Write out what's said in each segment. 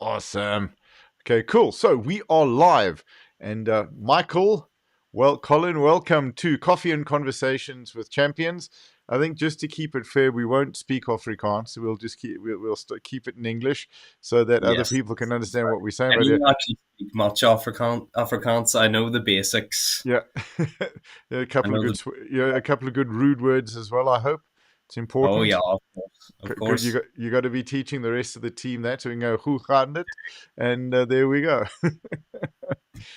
Awesome. Okay, cool. So we are live. And Michael, well, Colin, welcome to Coffee and Conversations with Champions. I think just to keep it fair, we won't speak Afrikaans. We'll just keep it in English so that other Yes. people can understand what we're saying. Can But you actually speak much Afrikaans? I know the basics. yeah, yeah, I know the. a couple of good rude words as well. I hope it's Oh yeah, important. of course, of Good, course. you got to be teaching the rest of the team that, so we can go who gaat it, and there we go.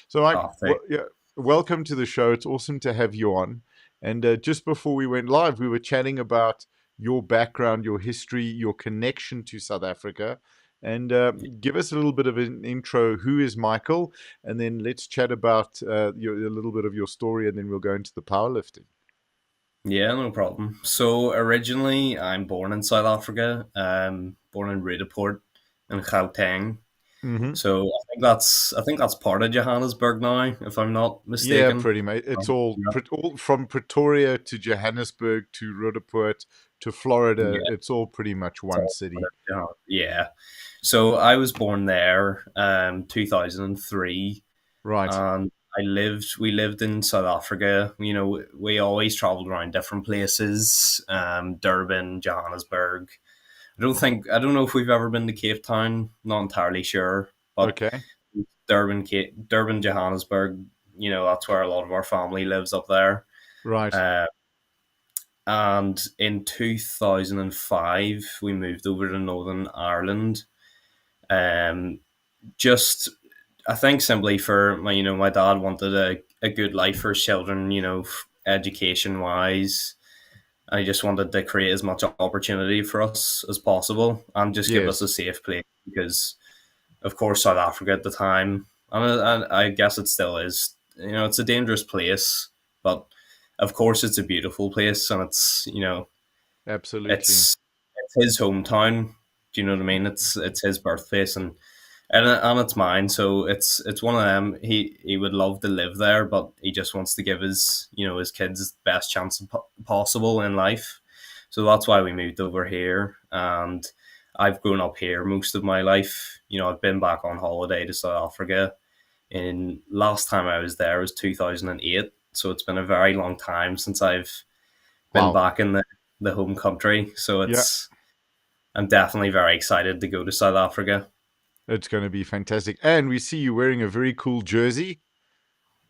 So, Mike, Oh, thank yeah, welcome to the show. It's awesome to have you on. And just before we went live, we were chatting about your background, your history, your connection to South Africa. And you. give us a little bit of an intro. Who is Michael? And then let's chat about a little bit of your story, and then we'll go into the powerlifting. Yeah, no problem. So originally, I'm born in South Africa. Born in Rudaport in Gauteng. Hmm. So I think that's part of Johannesburg now, if I'm not Yeah, mistaken. pretty much. It's Yeah. all from Pretoria to Johannesburg to Rudaport to Florida. Yeah. It's all pretty much It's one all part city. of Yeah. So I was born there, 2003. Right. And we lived in South Africa. We always traveled around different places, Durban, Johannesburg. I don't know if we've ever been to Cape Town, not entirely sure, but Okay. Durban, Johannesburg, that's where a lot of our family lives up there. Right. uh, and in 2005 we moved over to Northern Ireland. um, just I think simply for my dad wanted a good life for his children, education wise. And he just wanted to create as much opportunity for us as possible and just give us Yes. a safe place because, of course, South Africa at the time, and I guess it still is, it's a dangerous place, but of course it's a beautiful place, and Absolutely. it's his hometown. Do you know what I mean? It's his birthplace, and it's mine. So it's one of them. He would love to live there, but he just wants to give his kids the best chance possible in life. So that's why we moved over here, and I've grown up here most of my life. I've been back on holiday to South Africa. And last time I was there was 2008. So it's been a very long time since I've been Wow. back in the home country. So Yeah, I'm definitely very excited to go to South Africa. it's going to be fantastic. And we see you wearing a very cool jersey.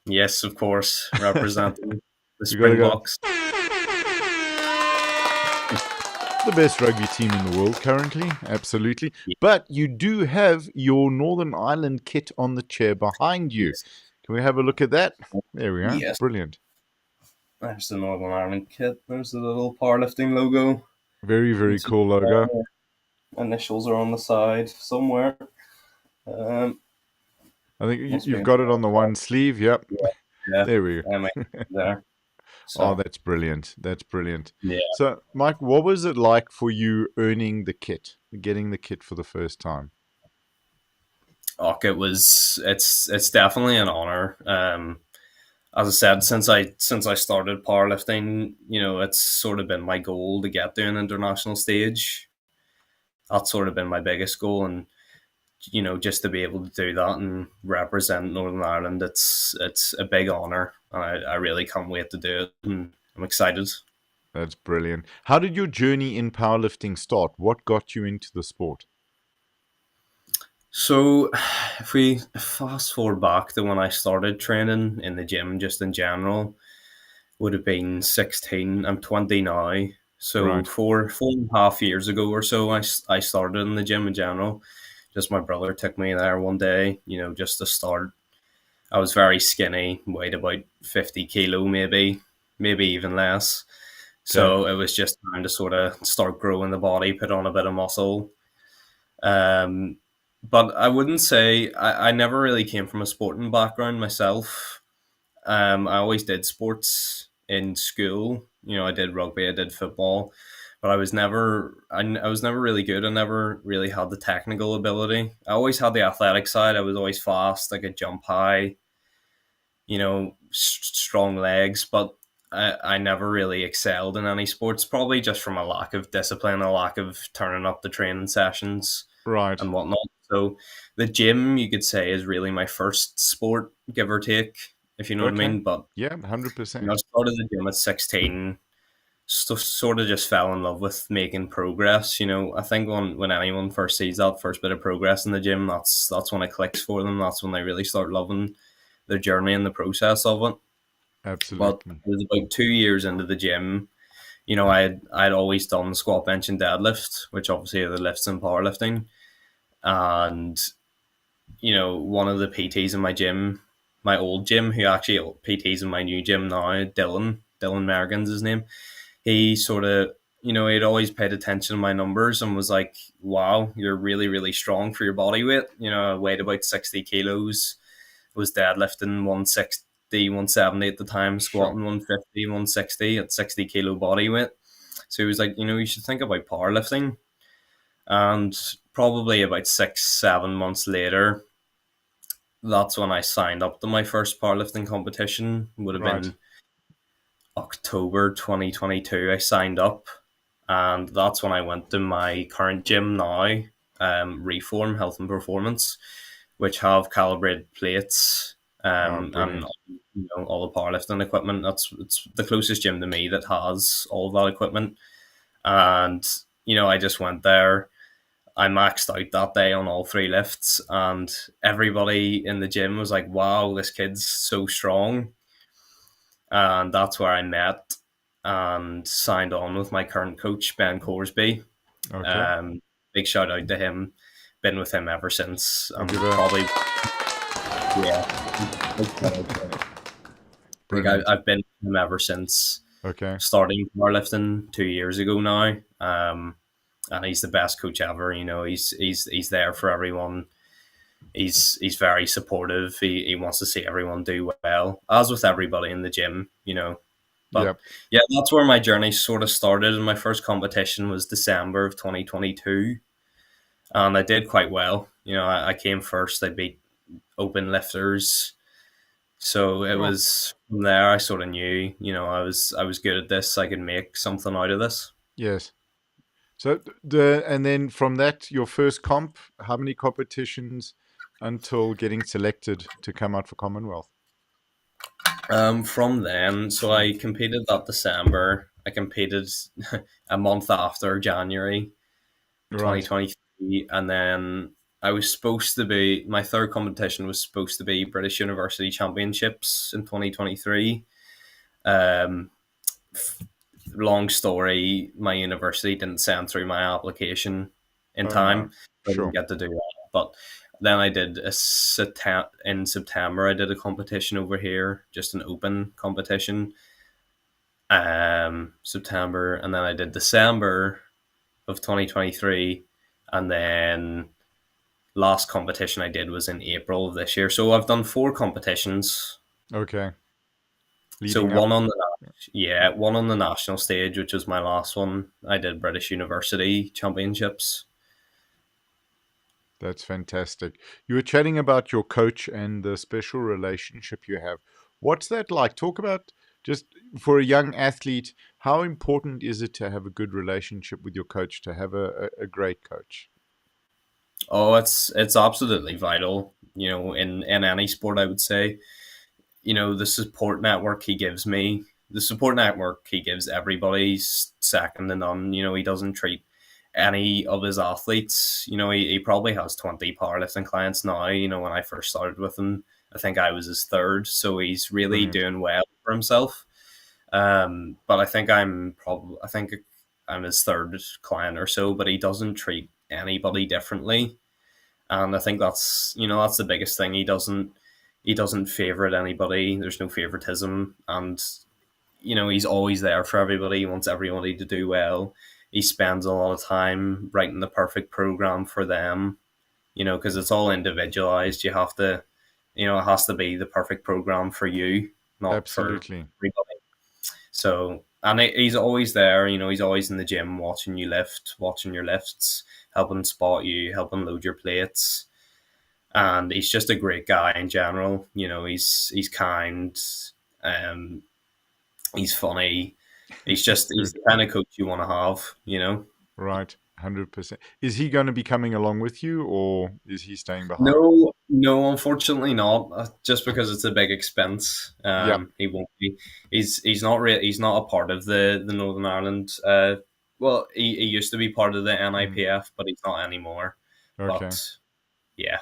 Yes, of course, representing the You got to go. Springboks. The best rugby team in the world currently, absolutely. Ye- But you do have your Northern Ireland kit on the chair behind you. Yes, Can we have a look at that? There we are. yes. Brilliant. There's the Northern Ireland kit. There's the little powerlifting logo. Very, You very can see cool logo. initials are on the side somewhere. Um, I think must be you've on got it the on the top. one sleeve. Yep. Yeah, yeah. There we I might go. there. Oh, So that's brilliant. That's brilliant. yeah, So, Mike, what was it like for you earning the kit, getting the kit for the first time? it's definitely an honor. As I said, since I started powerlifting, it's sort of been my goal to get to an international stage. That's sort of been my biggest goal, and just to be able to do that and represent Northern Ireland, it's a big honor, and I really can't wait to do it, and I'm excited. That's brilliant. How did your journey in powerlifting start? What got you into the sport? So, if we fast forward back to when I started training in the gym, just in general, would have been 16. I'm 20 now. So Right. four and a half years ago or so, I started in the gym in general. Just my brother took me there one day, just to start. I was very skinny, weighed about 50 kilo, maybe even less. Okay. So it was just time to sort of start growing the body, put on a bit of muscle. Um, but I wouldn't say I never really came from a sporting background myself. I always did sports in school. I did rugby, I did football, but I was never really good. I never really had the technical ability. I always had the athletic side. I was always fast. I could jump high. Strong legs, but I never really excelled in any sports. Probably just from a lack of discipline, a lack of turning up the training sessions Right. and whatnot. So the gym, you could say, is really my first sport, give or take, if you know what I Okay. mean. But Yeah, I 100%. started the gym at 16. Sort of just fell in love with making progress. I think when anyone first sees that first bit of progress in the gym, that's when it clicks for them. That's when they really start loving the journey and the process of it. But Absolutely. it was about 2 years into the gym. I'd always done squat, bench, and deadlift, which obviously are the lifts in powerlifting. And one of the PTs in my gym, my old gym, who actually PTs in my new gym now, Dylan Merrigan's his name. He sort of, he'd always paid attention to my numbers and was like, "Wow, you're really, really strong for your body weight." I weighed about 60 kilos, was deadlifting 160, 170 at the time, Sure. squatting 150, 160 at 60 kilo body weight. So he was like, you should think about powerlifting. And probably about 6, 7 months later, that's when I signed up to my first powerlifting competition. Would have Right. been October 2022. I signed up, and that's when I went to my current gym now, Reform Health and Performance, which have calibrated plates, Oh, and brilliant. all the powerlifting equipment. It's the closest gym to me that has all of that equipment, and I just went there. I maxed out that day on all three lifts, and everybody in the gym was like, "Wow, this kid's so strong." And that's where I met and signed on with my current coach, Ben Corsby. Okay. Um, Big shout out to him. Been with him ever since. I'll give a Probably, yeah. Big shout out to him. Like brilliant. I've been with him ever since Okay. starting powerlifting 2 years ago now. And he's the best coach ever. He's there for everyone. He's very supportive. He wants to see everyone do well, as with everybody in the gym. But Yep. yeah, that's where my journey sort of started. And my first competition was December of 2022, and I did quite well. I came first. I beat open lifters, so it Sure. was from there I sort of knew, I was good at this. I could make something out of this. Yes. So and then from that, your first comp, how many competitions until getting selected to come out for Commonwealth? From then, so I competed that December. I competed a month after January Right. 2023, and then I was supposed to be my third competition was supposed to be British University Championships in 2023. Um, Long story, my university didn't send through my application in Oh no. time. So I didn't Sure. get to do that. But then I did in September. I did a competition over here, just an open competition. September, and then I did December of 2023, and then last competition I did was in April of this year. So I've done four competitions. Okay. So Leading up. one on the national stage, which was my last one. I did British University Championships. That's fantastic. You were chatting about your coach and the special relationship you have. What's that like? Talk about just for a young athlete, how important is it to have a good relationship with your coach, to have a great coach? Oh, it's absolutely vital. In any sport, I would say. The support network he gives me, the support network he gives everybody's second to none. He doesn't treat any of his athletes. He probably has 20 powerlifting clients now. When I first started with him, I think I was his third. So he's really Brilliant. doing well for himself. But I think I'm his third client or so, but he doesn't treat anybody differently. And I think that's the biggest thing. He doesn't favorite anybody. There's no favoritism, and he's always there for everybody. He wants everybody to do well. He spends a lot of time writing the perfect program for them. Because it's all individualized. You have to, it has to be the perfect program for you, not for Absolutely. everybody. So, and he's always there. He's always in the gym watching you lift, watching your lifts, helping spot you, helping load your plates. And he's just a great guy in general. He's kind, um, he's funny. He's Good. the kind of coach you want to have. Right. 100%. Is he going to be coming along with you, or is he staying behind? No, no, unfortunately not. Just because it's a big expense, Yeah. he won't be. He's not he's not a part of the Northern Ireland. Well, he used to be part of the Mm. NIPF, but he's not anymore. Okay. But yeah,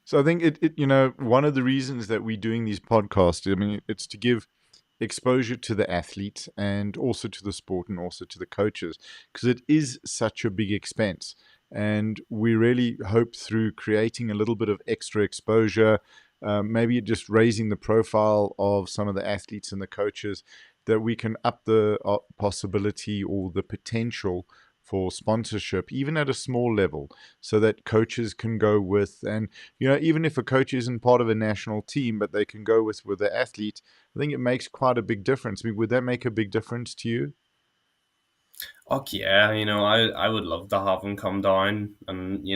So I think it one of the reasons that we're doing these podcasts, I mean, it's to give exposure to the athletes and also to the sport and also to the coaches, because it is such a big expense. And we really hope through creating a little bit of extra exposure, maybe just raising the profile of some of the athletes and the coaches, that we can up the possibility or the potential for sponsorship, even at a small level, so that coaches can go with, and even if a coach isn't part of a national team, but they can go with the athlete, I think it makes quite a big difference. I mean, would that make a big difference to you? oh yeah, I would love to have him come down and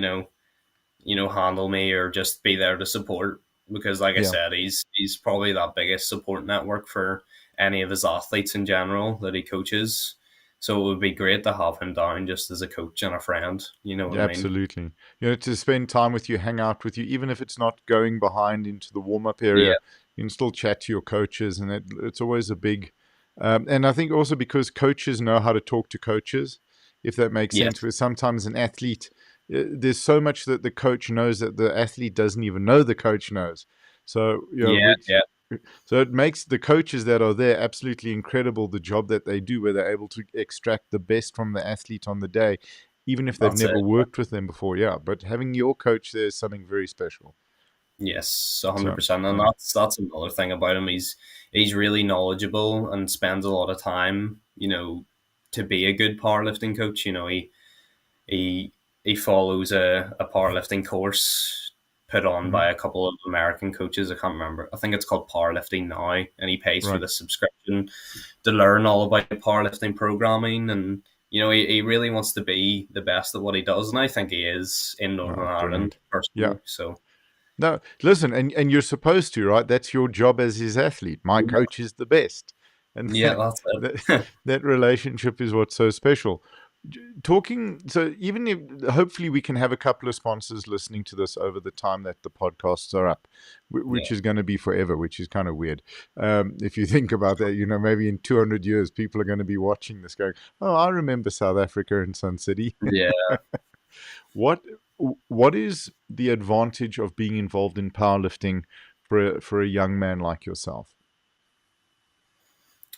handle me or just be there to support because, like I Yeah, said, he's probably that biggest support network for any of his athletes in general that he coaches. So it would be great to have him down just as a coach and a friend. You know what yeah, I mean? absolutely. To spend time with you, hang out with you, even if it's not going behind into the warm up area, Yeah. you can still chat to your coaches, and it's always a big. And I think also because coaches know how to talk to coaches, if that makes sense. Yes. Where sometimes an athlete, there's so much that the coach knows that the athlete doesn't even know the coach knows. So Yeah. Yeah. so it makes the coaches that are there absolutely incredible, the job that they do, where they're able to extract the best from the athlete on the day, even if they've That's never it. worked with them before. Yeah, but having your coach there is something very special. Yes, 100%. And So that's another thing about him. He's really knowledgeable and spends a lot of time, to be a good powerlifting coach. He he follows a powerlifting course put on mhm, by a couple of American coaches. I can't remember. I think it's called Powerlifting Now, and he pays for right, the subscription to learn all about powerlifting programming. And he really wants to be the best at what he does, and I think he is in Northern Ireland brilliant. Yeah. personally. So No, listen, and you're supposed to, right? That's your job as his athlete. My yeah, coach is the best, and yeah, that's that it. that relationship is what's so special. Talking, so even if hopefully we can have a couple of sponsors listening to this over the time that the podcasts are up, Yeah, which is going to be forever, which is kind of weird. If you think about that, maybe in 200 years, people are going to be watching this going, "Oh, I remember South Africa and Sun City." yeah. What what is the advantage of being involved in powerlifting for a young man like yourself?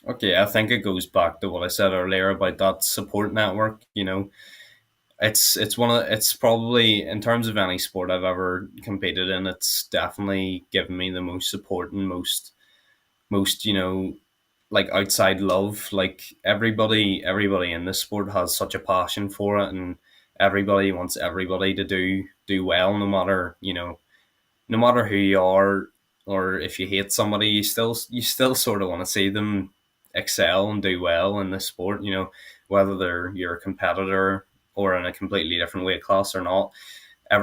Okay, I think it goes back to what I said earlier about that support network. It's probably, in terms of any sport I've ever competed in, it's definitely given me the most support and most like outside love. Like everybody in this sport has such a passion for it, and everybody wants everybody to do well, no matter who you are, or if you hate somebody, you still sort of want to see them excel and do well in this sport. Whether you're a competitor or in a completely different weight class or not,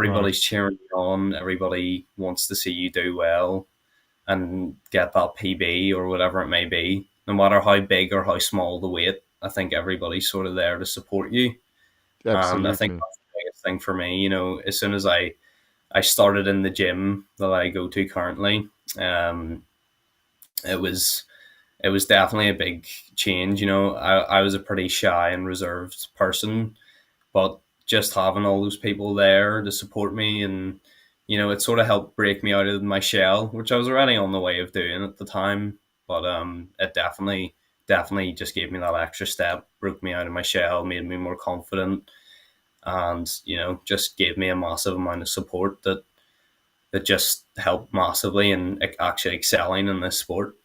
Right. everybody's cheering you on. Everybody wants to see you do well and get that PB or whatever it may be. No matter how big or how small the weight, I think everybody's sort of there to support you. And I think Absolutely. that's the biggest thing for me. As soon as I started in the gym that I go to currently. Um, it was it was definitely a big change. I was a pretty shy and reserved person, but just having all those people there to support me, and it sort of helped break me out of my shell, which I was already on the way of doing at the time. But it definitely just gave me that extra step, broke me out of my shell, made me more confident, and just gave me a massive amount of support that just helped massively in actually excelling in this sport.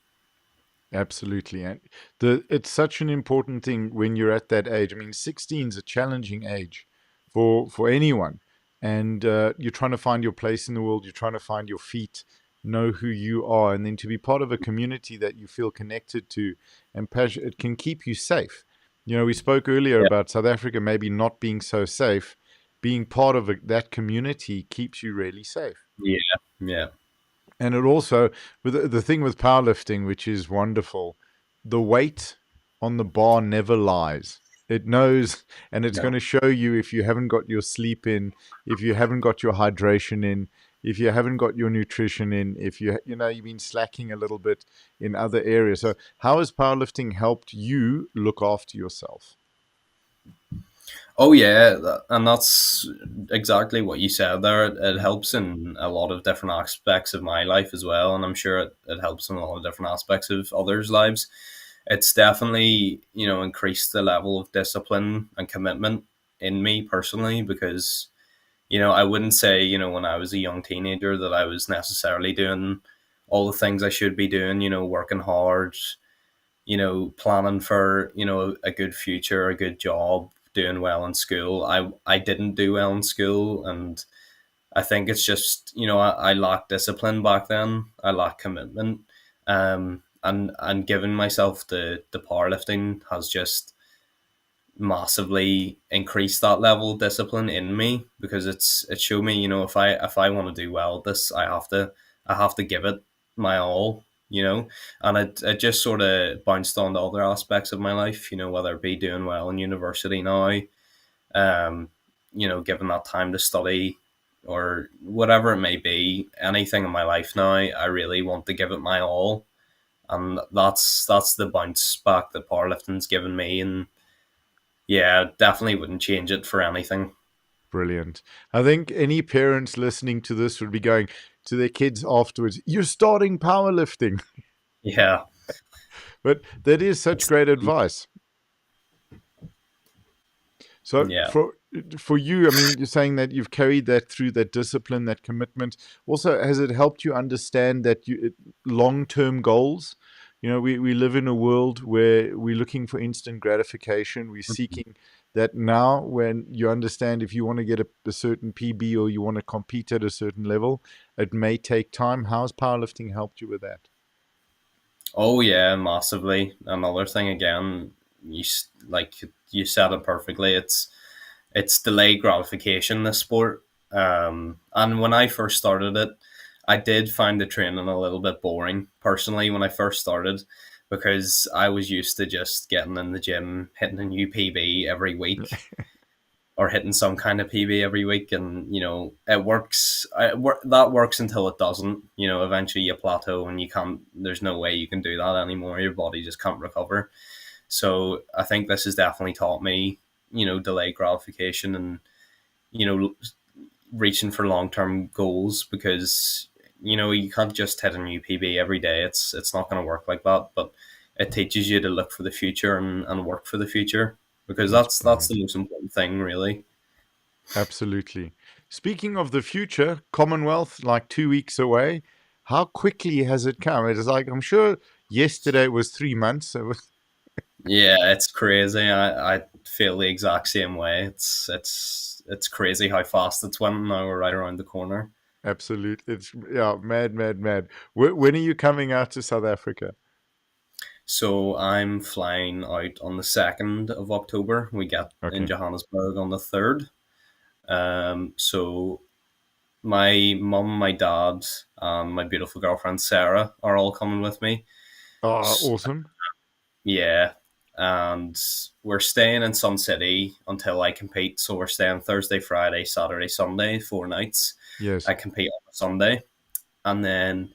Absolutely. And it's such an important thing when you're at that age. I mean, 16 is a challenging age for anyone. And you're trying to find your place in the world, you're trying to find your feet, know who you are, and then to be part of a community that you feel connected to and passion, it can keep you safe. We spoke earlier Yeah, about South Africa maybe not being so safe. Being part of that community keeps you really safe. yeah, yeah, And it also, with the thing with powerlifting, which is wonderful, the weight on the bar never lies. It knows, and it's Yeah. going to show you if you haven't got your sleep in, if you haven't got your hydration in, if you haven't got your nutrition in, if you've been slacking a little bit in other areas. So, how has powerlifting helped you look after yourself? Oh yeah, and that's exactly what you said there. It helps in a lot of different aspects of my life as well, and I'm sure it helps in a lot of different aspects of others' lives. It's definitely, increased the level of discipline and commitment in me personally, because I wouldn't say, when I was a young teenager that I was necessarily doing all the things I should be doing, working hard, planning for, a good future, a good job, doing well in school. I didn't do well in school, and I think it's just, I lacked discipline back then. I lacked commitment. And giving myself the powerlifting has just massively increased that level of discipline in me, because it showed me, if I want to do well at this, I have to give it my all, and it just sort of bounced on to other aspects of my life, whether it be doing well in university now, um given that time to study, or whatever it may be, anything in my life now, I really want to give it my all. And that's the bounce back that powerlifting's given me. And yeah, definitely wouldn't change it for anything. Brilliant. I think any parents listening to this would be going to their kids afterwards, "You're starting powerlifting." Yeah, But that is such it's great advice. So yeah. for you, I mean, you're saying that you've carried that through, that discipline, that commitment. Also, has it helped you understand that long-term goals? We live in a world where we're looking for instant gratification. We're seeking that now. When you understand, if you want to get a certain PB or you want to compete at a certain level, it may take time. How's powerlifting helped you with that? Oh yeah, massively. Another thing again, like you said it perfectly. It's delayed gratification, this sport. And when I first started it, I did find the training a little bit boring personally when I first started, because I was used to just getting in the gym, hitting a new PB every week, or hitting some kind of PB every week, and it works. That works until it doesn't. Eventually you plateau and you can't. There's no way you can do that anymore. Your body just can't recover. So I think this has definitely taught me, delayed gratification, and you know reaching for long term goals, because you can't just hit a new PB every day. It's not going to work like that. But it teaches you to look for the future, and work for the future, because That's that's brilliant. the most important thing, really. Absolutely. Speaking of the future, Commonwealth, like 2 weeks away. How quickly has it come? It is like, I'm sure yesterday was 3 months. So Yeah, it's crazy. I feel the exact same way. It's crazy how fast it's went. Now we're right around the corner. absolute. It's, yeah, mad, mad, mad. When are you coming out to South Africa? So I'm flying out on the 2nd of October. We get in Okay. Johannesburg on the 3rd. So my mum, my dad, and my beautiful girlfriend Sarah are all coming with me. Oh, S- awesome. Yeah, and we're staying in Sun City until I compete. So we're staying Thursday, Friday, Saturday, Sunday, 4 nights. Yes. I compete on a Sunday, and then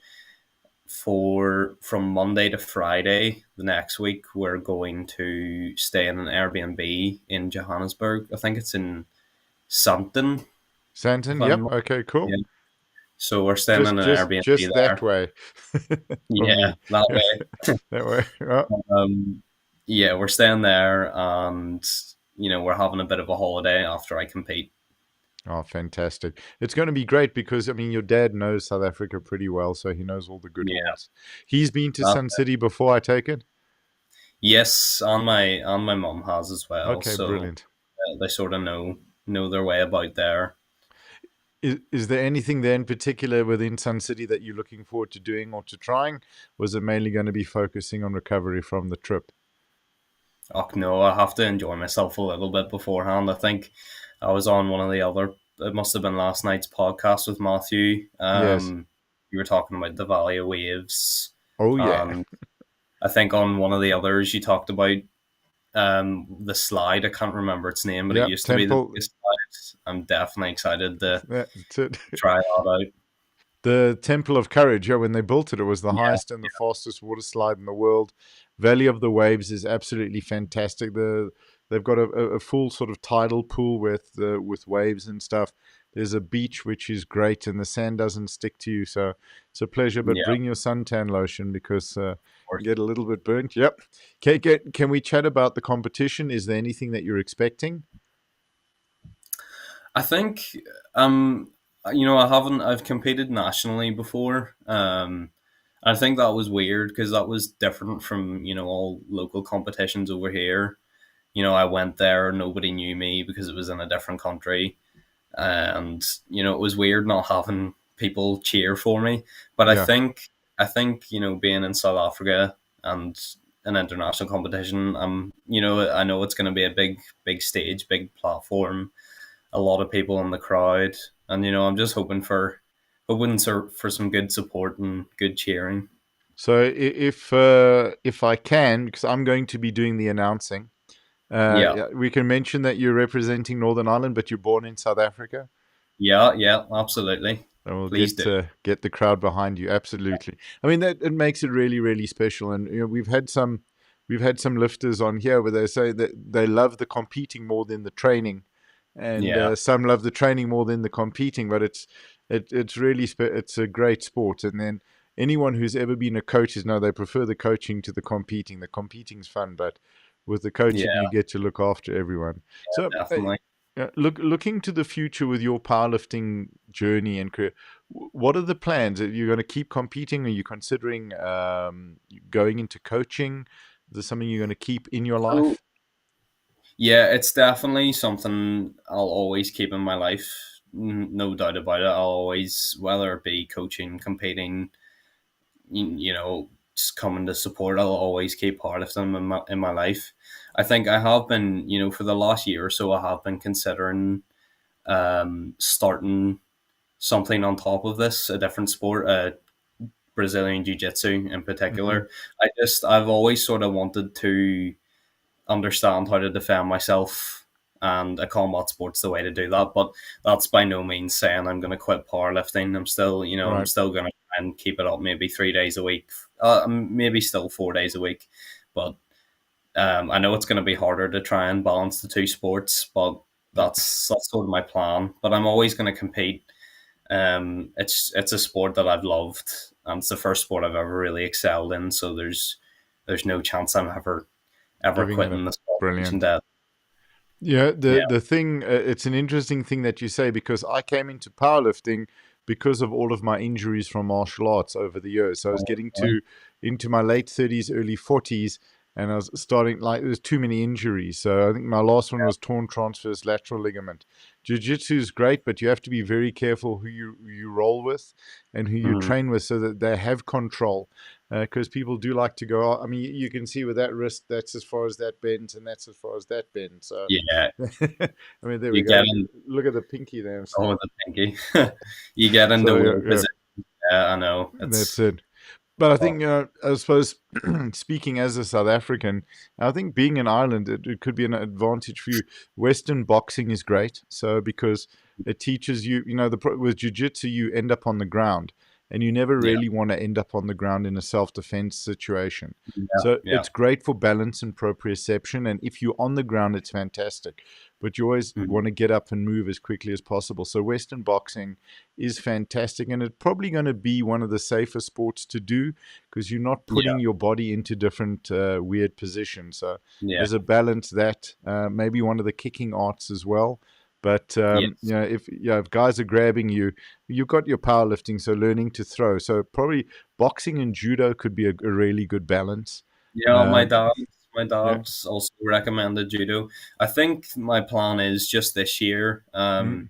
for from Monday to Friday the next week, we're going to stay in an Airbnb in Johannesburg. I think it's in Sandton, if Santon, I'm yep. not. Okay, cool. Yeah. So we're staying Just in an just Airbnb just that there. way from Yeah, me. that way. That way. Oh, Um, yeah, we're staying there, and we're having a bit of a holiday after I compete. oh, fantastic. It's going to be great because, I mean, your dad knows South Africa pretty well, so he knows all the good Yeah, haunts. He's been to that. Sun City before, I take it? Yes, and my mum has as well. Okay, So brilliant. they sort of know their way about there. Is there anything there in particular within Sun City that you're looking forward to doing or to trying? Was it mainly going to be focusing on recovery from the trip? Oh no, I have to enjoy myself a little bit beforehand. I think I was on one of the other. It must have been last night's podcast with Matthew. Yes. You were talking about the Valley of Waves, Oh, yeah. and I think on one of the others you talked about the slide. I can't remember its name, but it Yeah, used to be the Temple. biggest slide. I'm definitely excited to That's it. try that out. The Temple of Courage, yeah, when they built it, it was the Yeah, highest and the fastest water slide in the world. Valley of the Waves is absolutely fantastic. They've got a full sort of tidal pool with waves and stuff. There's a beach which is great, and the sand doesn't stick to you, so it's a pleasure. But yeah, bring your suntan lotion because of course. you get a little bit burnt. Yep. Can we chat about the competition? Is there anything that you're expecting? I think I've competed nationally before. I think that was weird because that was different from all local competitions over here. I went there, nobody knew me because it was in a different country, and it was weird not having people cheer for me. But I Yeah. think being in South Africa and an international competition, I know it's going to be a big stage, big platform, a lot of people in the crowd, and I'm just hoping for some good support and good cheering. So if I can, because I'm going to be doing the announcing, Yeah, yeah, we can mention that you're representing Northern Ireland, but you're born in South Africa. yeah, yeah, absolutely. And we'll Please do. get the crowd behind you. Absolutely. I mean that it makes it really really special. And we've had some lifters on here where they say that they love the competing more than the training, and Yeah, some love the training more than the competing. But it's really it's a great sport. And then anyone who's ever been a coach is know they prefer the coaching to the competing. The competing's fun, but with the coaching yeah, you get to look after everyone. So definitely. looking to the future with your powerlifting journey and career, what are the plans? Are you going to keep competing? Are you considering going into coaching? Is this something you're going to keep in your So life? yeah, it's definitely something I'll always keep in my life. No doubt about it. I'll always, whether it be coaching, competing, just coming to support, I'll always keep powerlifting in my life. I think I have been, for the last year or so, I have been considering starting something on top of this, a different sport, Brazilian Jiu Jitsu in Hmm. particular. I've always sort of wanted to understand how to defend myself, and a combat sport's the way to do that. But that's by no means saying I'm going to quit powerlifting. I'm Right. still going to try and keep it up, maybe 3 days a week, maybe still 4 days a week. But I know it's going to be harder to try and balance the two sports, but Yeah. that's sort of my plan. But I'm always going to compete. It's a sport that I've loved, and it's the first sport I've ever really excelled in. So there's no chance I'm ever Giving it a quitting the sport. brilliant. That Yeah, yeah, the thing it's an interesting thing that you say because I came into powerlifting because of all of my injuries from martial arts over the years. So I was getting really? to into my late 30s, early 40s, and I was starting like there was too many injuries. So I think my last one was torn transverse lateral ligament. Jiu-jitsu is great, but you have to be very careful who you roll with and who you Mhm. train with so that they have control because people do like to go. I mean, you can see with that wrist, that's as far as that bends, and that's as far as that bends. So Yeah, I mean, there we you go. get in. Look at the pinky there. Oh, the pinky. You get into So yeah, weird yeah, positions. Yeah, I know. that's It's it. But I oh, think, I suppose, speaking as a South African, I think being in Ireland, it could be an advantage for you. Western boxing is great. So, because it teaches you, with jiu-jitsu, you end up on the ground and you never yeah, really want to end up on the ground in a self-defense situation. yeah, So yeah. it's great for balance and proprioception. And if you're on the ground, it's fantastic. But you always Mhm. want to get up and move as quickly as possible. So Western boxing is fantastic, and it's probably going to be one of the safer sports to do because you're not Yeah, putting your body into different weird positions. So yeah, there's a balance that maybe one of the kicking arts as well. But yes. if guys are grabbing you, you've got your powerlifting, so learning to throw. So probably boxing and judo could be a really good balance. Yeah, Um, my yeah. dad's also recommended judo. I think my plan is just this year. Mm,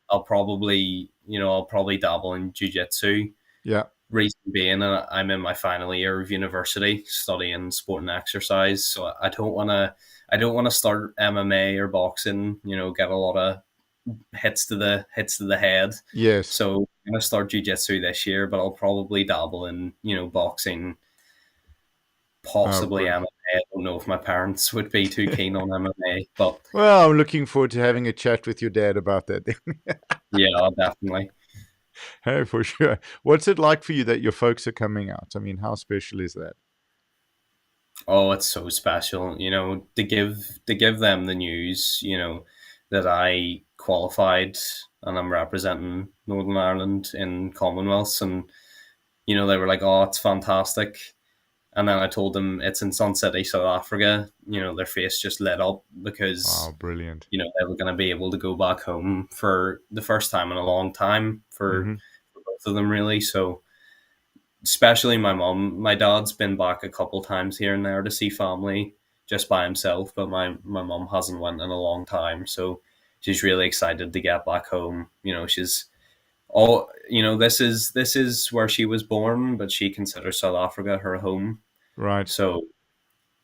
I'll probably dabble in jujitsu. yeah. Reason being, I'm in my final year of university studying sport and exercise, so I don't want to start MMA or boxing. Get a lot of hits to the head. Yes. So I'm gonna start jujitsu this year, but I'll probably dabble in boxing Oh, possibly brilliant. MMA. I don't know if my parents would be too keen on MMA, but Well, I'm looking forward to having a chat with your dad about that. yeah, definitely. Hey, for sure. What's it like for you that your folks are coming out? I mean, how special is that? Oh, it's so special, to give them the news, that I qualified and I'm representing Northern Ireland in Commonwealths, and they were like, "Oh, it's fantastic." And then I told them it's in Sun City, South Africa. Their face just lit up Oh, because brilliant. they were going to be able to go back home for the first time in a long time Hmm. for both of them, really. So especially my mom. My dad's been back a couple times here and there to see family just by himself, but my mom hasn't went in a long time, so she's really excited to get back home. She's all this is where she was born, but she considers South Africa her home. Right. So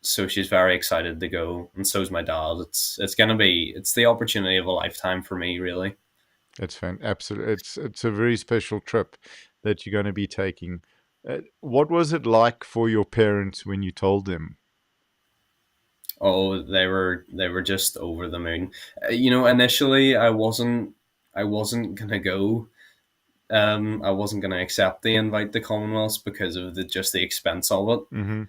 she's very excited to go, and so's my dad. It's the opportunity of a lifetime for me, really. It's fan absolutely. It's a very special trip that you're going to be taking. What was it like for your parents when you told them? Oh, they were just over the moon. Initially I wasn't gonna go. I wasn't gonna accept the invite to Commonwealth because of the expense of it. Hmm.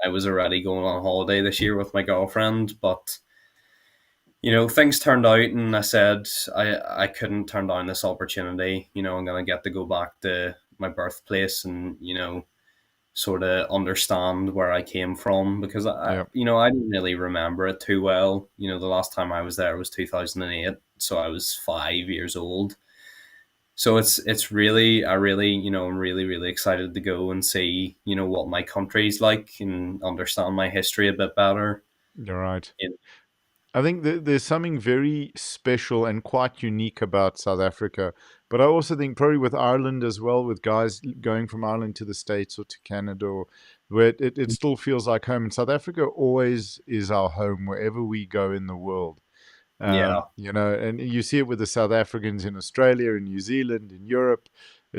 I was already going on holiday this year with my girlfriend, but things turned out, and I said I couldn't turn down this opportunity. I'm gonna get to go back to my birthplace and sort of understand where I came from, because Yeah, I didn't really remember it too well. The last time I was there was 2008, so I was 5 years old. So it's really I really I'm really really excited to go and see what my country's like and understand my history a bit better. you're right. In, I think there's something very special and quite unique about South Africa. But I also think probably with Ireland as well, with guys going from Ireland to the States or to Canada, or where it still feels like home. And South Africa always is our home wherever we go in the world. yeah, And you see it with the South Africans in Australia, in New Zealand, in Europe.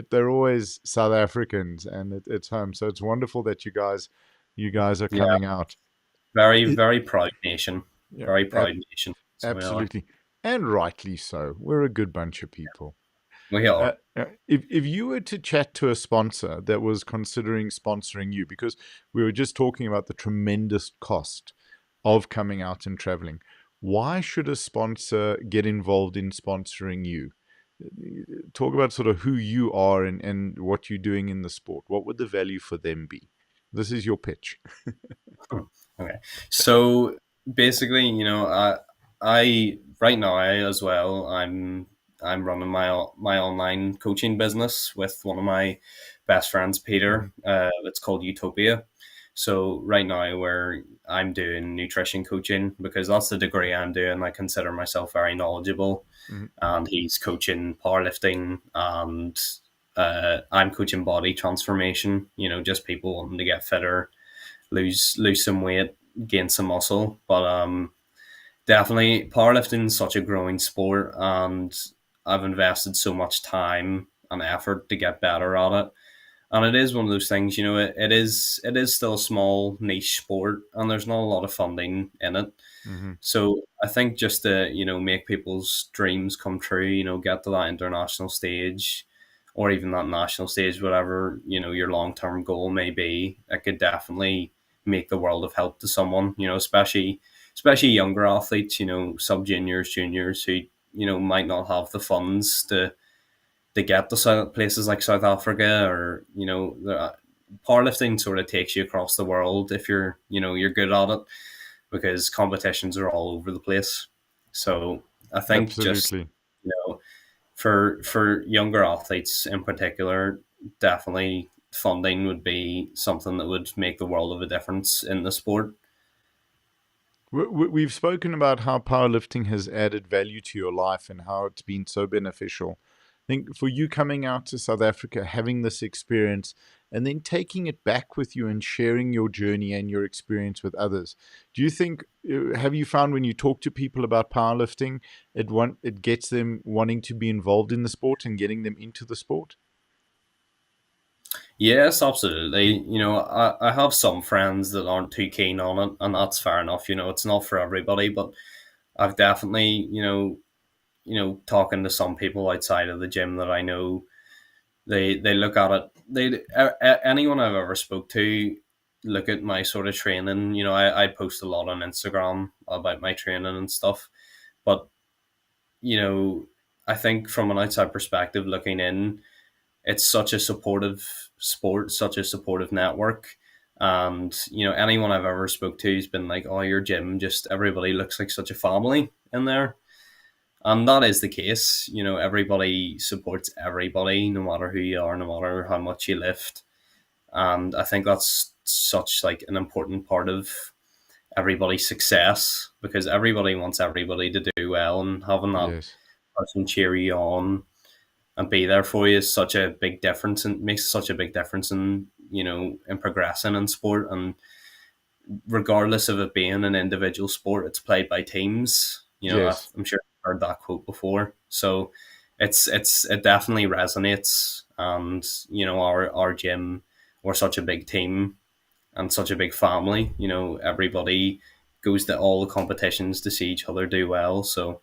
They're always South Africans, and it's home. So it's wonderful that you guys are yeah, coming out. very It, very proud nation, yeah, very proud nation. So we are. absolutely, and rightly so. We're a good bunch of people. We are. If you were to chat to a sponsor that was considering sponsoring you, because we were just talking about the tremendous cost of coming out and traveling, why should a sponsor get involved in sponsoring you? Talk about sort of who you are and what you're doing in the sport. What would the value for them be? This is your pitch. Hmm. Okay. So basically, I right now as well, I'm running my online coaching business with one of my best friends, Hmm. Peter. It's called Utopia. So right now, where I'm doing nutrition coaching, because that's the degree I'm doing, I consider myself very knowledgeable, Hmm. and he's coaching powerlifting, and I'm coaching body transformation. Just people wanting to get fitter, lose some weight, gain some muscle. But definitely powerlifting is such a growing sport, and I've invested so much time and effort to get better at it. And it is one of those things, it is still a small niche sport, and there's not a lot of funding in it. Hmm. So I think just to make people's dreams come true, get to that international stage, or even that national stage, whatever your long term goal may be, it could definitely make the world of help to someone. Especially younger athletes, sub juniors, juniors who might not have the funds to get to places like South Africa, or powerlifting sort of takes you across the world if you're good at it, because competitions are all over the place. So I think just Absolutely. you know for younger athletes in particular, definitely funding would be something that would make the world of a difference in the sport. We've spoken about how powerlifting has added value to your life and how it's been so beneficial. I think for you coming out to South Africa, having this experience, and then taking it back with you and sharing your journey and your experience with others. Do you think, have you found when you talk to people about powerlifting, it gets them wanting to be involved in the sport and getting them into the sport? Yes, absolutely. I have some friends that aren't too keen on it, and that's fair enough. It's not for everybody, but I've definitely, talking to some people outside of the gym that I know, they look at it. Anyone I've ever spoke to look at my sort of training. I post a lot on Instagram about my training and stuff, but you know, I think from an outside perspective looking in, it's such a supportive sport, such a supportive network. And anyone I've ever spoke to has been like, "Oh, your gym, just everybody looks like such a family in there," and that is the case. Everybody supports everybody, no matter who you are, no matter how much you lift. And I think that's such like an important part of everybody's success, because everybody wants everybody to do well, and having that Yes, person cheer you on and be there for you is such a big difference, and makes such a big difference in in progressing in sport. And regardless of it being an individual sport, it's played by teams. yes, I'm sure you've heard that quote before. So it definitely resonates. And our gym, we're such a big team and such a big family. Everybody goes to all the competitions to see each other do well. So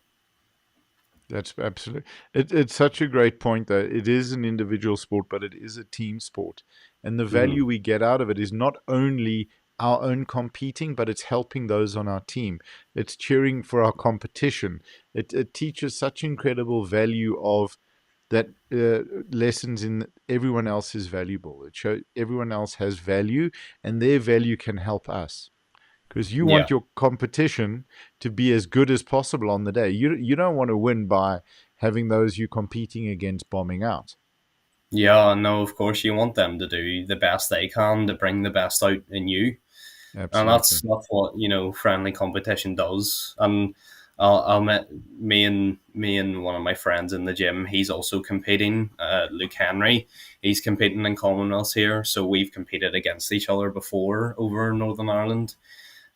that's absolutely. It's such a great point that it is an individual sport, but it is a team sport, and the mhm. value we get out of it is not only our own competing, but it's helping those on our team. It's cheering for our competition. It teaches such incredible value of that lessons in everyone else is valuable. It shows everyone else has value, and their value can help us. Because you Yeah. want your competition to be as good as possible on the day. You don't want to win by having those you competing against bombing out. Yeah, no, of course you want them to do the best they can to bring the best out in you. And Absolutely. that's what friendly competition does. And I'll met me and one of my friends in the gym. He's also competing. Luke Henry. He's competing in Commonwealth here, so we've competed against each other before over in Northern Ireland,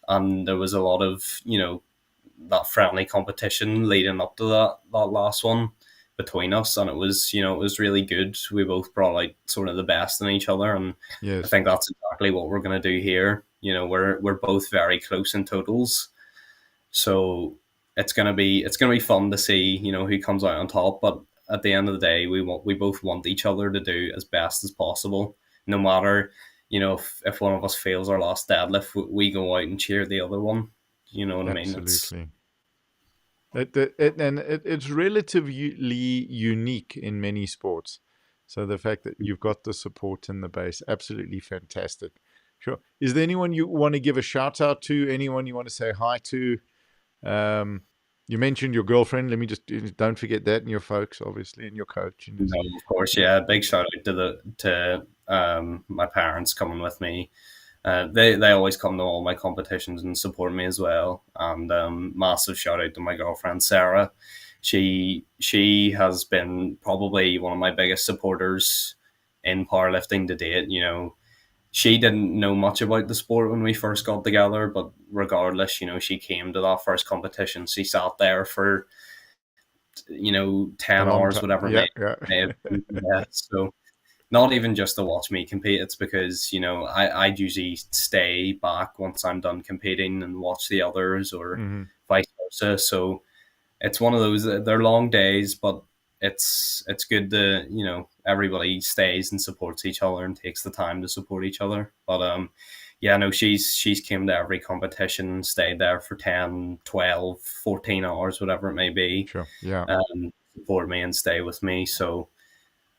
and there was a lot of that friendly competition leading up to that last one between us, and it was really good. We both brought out sort of the best in each other, and I Yes. think that's exactly what we're going to do here. We're both very close in totals, so it's gonna be fun to see who comes out on top. But at the end of the day, we both want each other to do as best as possible, no matter if one of us fails our last deadlift, we go out and cheer the other one. You know what I mean? It's Absolutely. It's relatively unique in many sports. So the fact that you've got the support in the base, absolutely fantastic. Sure. Is there anyone you want to give a shout out to? Anyone you want to say hi to? Um, you mentioned your girlfriend. Let me just don't forget that, and your folks, obviously, and your coach. And just No, of course, yeah. Big shout out to my parents coming with me. They always come to all my competitions and support me as well. And massive shout out to my girlfriend Sarah. She has been probably one of my biggest supporters in powerlifting to date. She didn't know much about the sport when we first got together, but regardless, she came to that first competition. She sat there for a 10 long hours, time. whatever it Yeah, may have yeah. been. Yeah. So not even just to watch me compete, it's because I'd usually stay back once I'm done competing and watch the others, or Hmm. vice versa. So it's one of those, they're long days, but it's good to everybody stays and supports each other and takes the time to support each other. But yeah, no, she's came to every competition, stayed there for 10, 12, 14 hours, whatever it may be, Sure. Yeah, support me and stay with me. So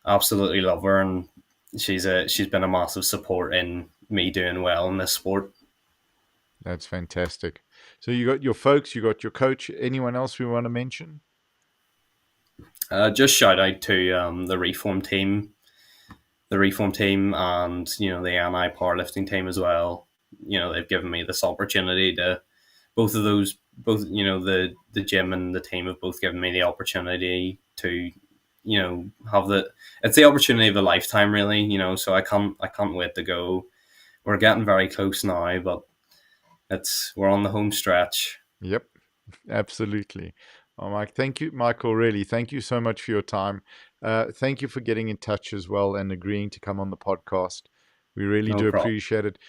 absolutely love her, and she's been a massive support in me doing well in this sport. that's fantastic. So you got your folks, you got your coach. Anyone else we want to mention? Just shout out to the reform team, and the NI powerlifting team as well. They've given me this opportunity to both of those both the gym and the team have both given me the opportunity to have the it's the opportunity of a lifetime, really. So I can't wait to go. We're getting very close now, but we're on the home stretch. Yep, absolutely. Oh, Mike, thank you, Michael. Really, thank you so much for your time. Thank you for getting in touch as well and agreeing to come on the podcast. We really No do problem. appreciate it.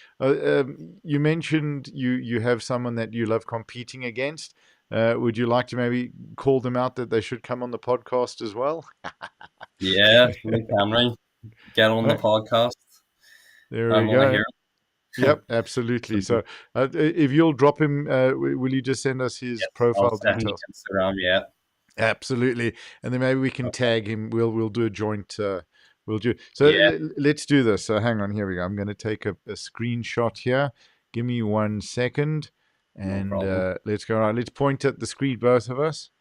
You mentioned you have someone that you love competing against. Would you like to maybe call them out that they should come on the podcast as well? Yeah, Luke Cameron, get on the Right, podcast. there I we want to go. hear Yep, it. absolutely. So So, if you'll drop him, will you just send us his yes, I'll profile send you details? Instagram. Yeah. Absolutely, and then maybe we can Okay. tag him. We'll do a joint. We'll do so. Yeah, Let's do this. So hang on. Here we go. I'm going to take a screenshot here. Give me 1 second, no and problem. let's go. All right, let's point at the screen, both of us.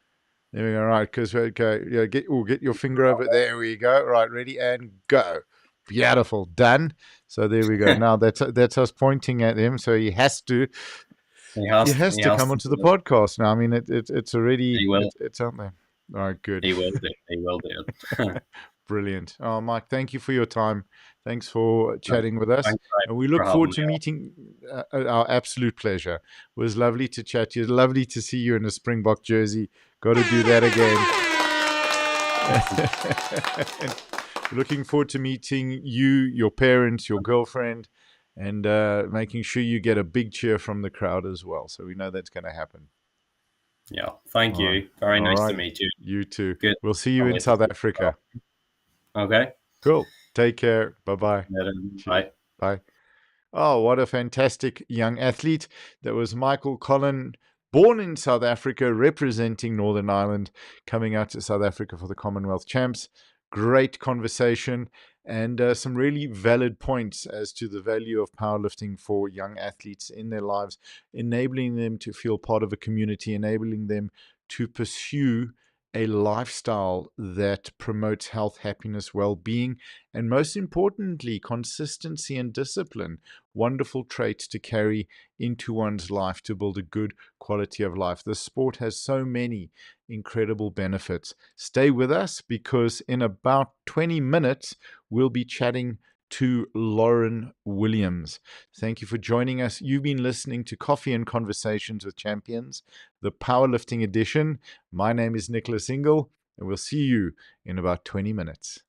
There we go. All right, because okay, yeah. Get your finger over. There we go. All right, ready and go. Beautiful, done. So there we go. Now that's us pointing at him. So he has He to has come to onto do the it. podcast now. I mean, it's already He will. it's out there. All right, good. He will do. He will do it. Brilliant. Oh, Mike, thank you for your time. Thanks for No, chatting with us. thanks very And we much look for having forward me to on. meeting. Our absolute pleasure. It was lovely to chat to you. Lovely to see you in a Springbok jersey. Got to do that again. Looking forward to meeting you, your parents, your girlfriend, and making sure you get a big cheer from the crowd as well. So we know that's going to happen. Yeah. Thank All right. you. Very All nice to right. meet you. You too. Good. We'll see you Can't in wait to South see you. Africa. Okay. Cool. Take care. Bye bye. Later. Cheers. Bye. Bye. Oh, what a fantastic young athlete. That was Michael Colyn, born in South Africa, representing Northern Ireland, coming out to South Africa for the Commonwealth Champs. Great conversation and some really valid points as to the value of powerlifting for young athletes in their lives, enabling them to feel part of a community, enabling them to pursue a lifestyle that promotes health, happiness, well being, and most importantly, consistency and discipline. Wonderful traits to carry into one's life to build a good quality of life. The sport has so many incredible benefits. Stay with us because in about 20 minutes, we'll be chatting to Lauren Williams. Thank you for joining us. You've been listening to Coffee and Conversations with Champions, the powerlifting edition. My name is Nicholas Ingle, and we'll see you in about 20 minutes.